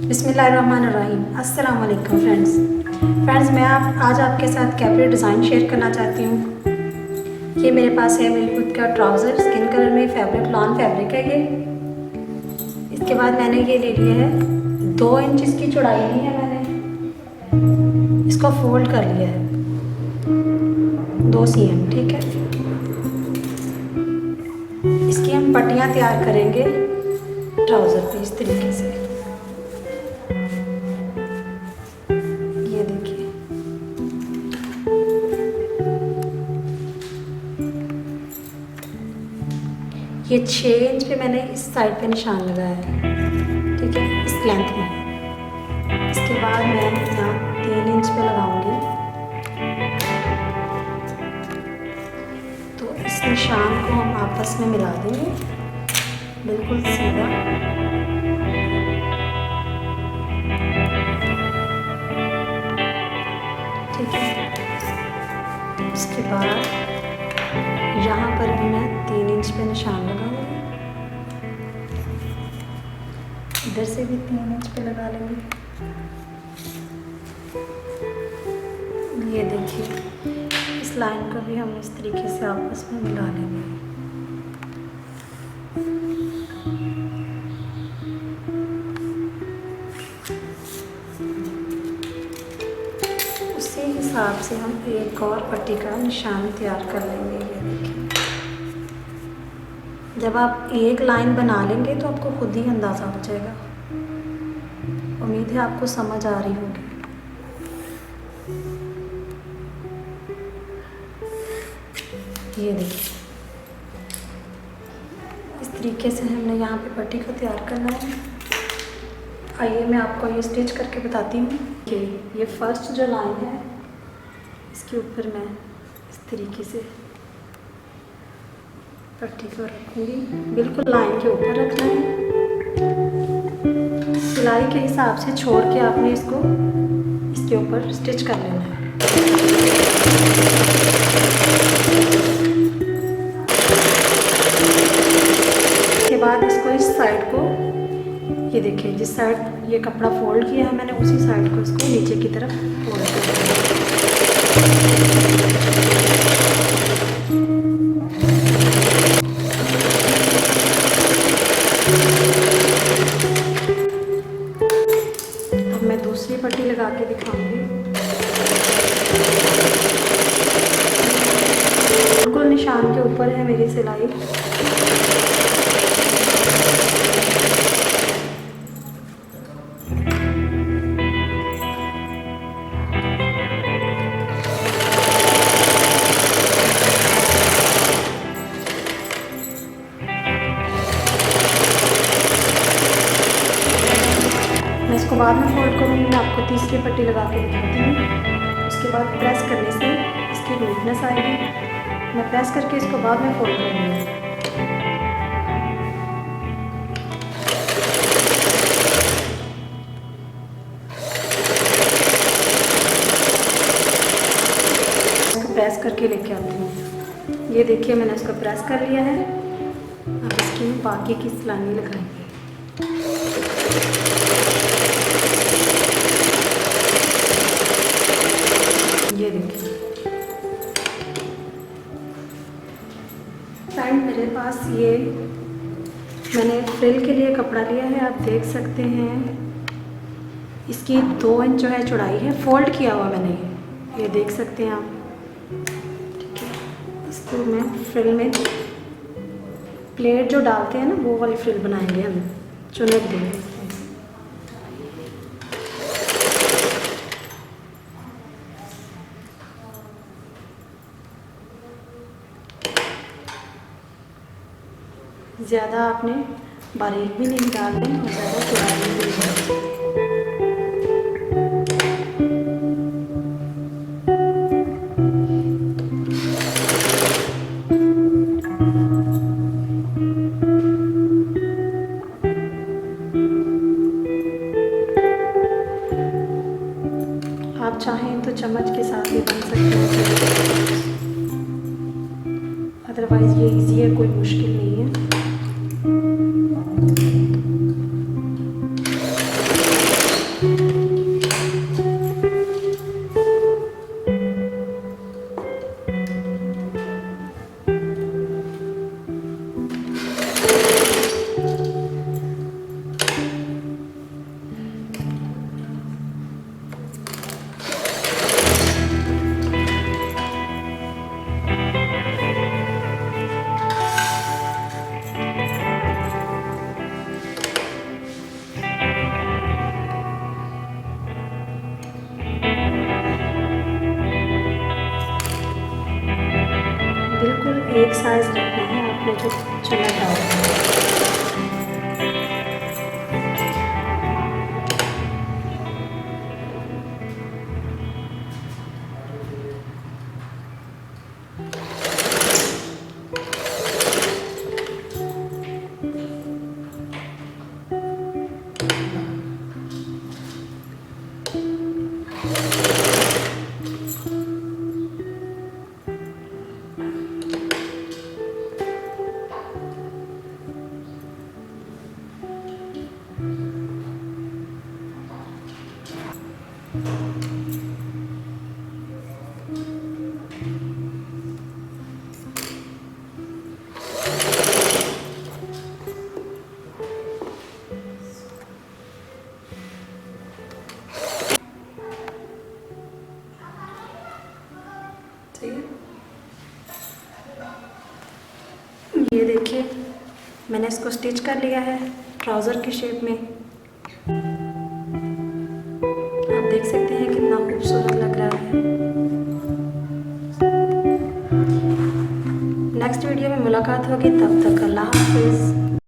बिस्मिल्लाहिर्रहमानिर्रहीम। अस्सलाम वालेकुम फ्रेंड्स, मैं आज आपके साथ कैप्री डिज़ाइन शेयर करना चाहती हूँ। ये मेरे पास है मिल्क का ट्राउज़र, स्किन कलर में फैब्रिक लॉन फैब्रिक है ये। इसके बाद मैंने ये ले लिया है 2 इंच इसकी चौड़ाई ली है मैंने, इसको फोल्ड कर लिया है 2 cm, ठीक है। इसकी हम पट्टियाँ तैयार करेंगे ट्राउज़र पे इस तरीके से। ये देखिए, ये 6 इंच पे मैंने इस साइड पे निशान लगाया है, ठीक है, इस लेंथ में। इसके बाद मैं यहाँ 3 इंच पे लगाऊंगी, तो इस निशान को हम आपस में मिला देंगे बिल्कुल सीधा। ठीक है, उसके बाद यहाँ पर भी मैं 3 इंच पे निशान लगाऊंगी, इधर से भी 3 इंच पे लगा लेंगे। ये देखिए, इस लाइन को भी हम इस तरीके से आपस में मिला लेंगे। उसी हिसाब से हम एक और पट्टी का निशान तैयार कर लेंगे। ये देखिए, जब आप एक लाइन बना लेंगे तो आपको खुद ही अंदाज़ा हो जाएगा। उम्मीद है आपको समझ आ रही होगी। ये देखिए, इस तरीके से हमने यहाँ पे पट्टी को तैयार करना है। आइए मैं आपको ये स्टिच करके बताती हूँ कि ये फर्स्ट जो लाइन है, इसके ऊपर मैं इस तरीके से पट्टी को रखूँगी। बिल्कुल लाइन के ऊपर रखना है, सिलाई के हिसाब से छोड़ के आपने इसको इसके ऊपर स्टिच कर लेना है। इसके बाद इसको इस साइड को, ये देखिए, जिस साइड ये कपड़ा फोल्ड किया है मैंने, उसी साइड को इसको नीचे की तरफ फोल्ड कर दिया। अब मैं दूसरी पट्टी लगा के दिखाऊंगी। बिल्कुल निशान के ऊपर है मेरी सिलाई। मैं इसको बाद में फोल्ड करूँगी, मैं आपको तीसरी पट्टी लगा के दिखाती हूँ। उसके बाद प्रेस करने से इसकी नीटनेस आएगी। मैं प्रेस करके इसको बाद में फोल्ड करूँगी। इसको प्रेस करके लेके आती हूँ। ये देखिए, मैंने इसको प्रेस कर लिया है। अब इसकी बाकी की सिलाई लगाएंगे। ये देखिए फ्रेंड, मेरे पास ये मैंने फ्रिल के लिए कपड़ा लिया है। आप देख सकते हैं, इसकी 2 इंच जो है चौड़ाई है, फोल्ड किया हुआ मैंने, ये देख सकते हैं आप। ठीक है, इसको मैं फ्रिल में प्लेट जो डालते हैं ना, वो वाली फ्रिल बनाएंगे हम, चुनट देंगे। ज़्यादा आपने बारीक भी नहीं डालना और ज़्यादा चौड़ाई भी नहीं डालनी। आप चाहें तो चम्मच के साथ भी बन सकते हैं, अदरवाइज़ ये इजी है, कोई मुश्किल नहीं है। चुना टॉप। ये देखिए मैंने इसको स्टिच कर लिया है ट्राउज़र की शेप में। आप देख सकते हैं कितना खूबसूरत लग रहा है। नेक्स्ट वीडियो में मुलाकात होगी, तब तक अल्लाह हाफिज़।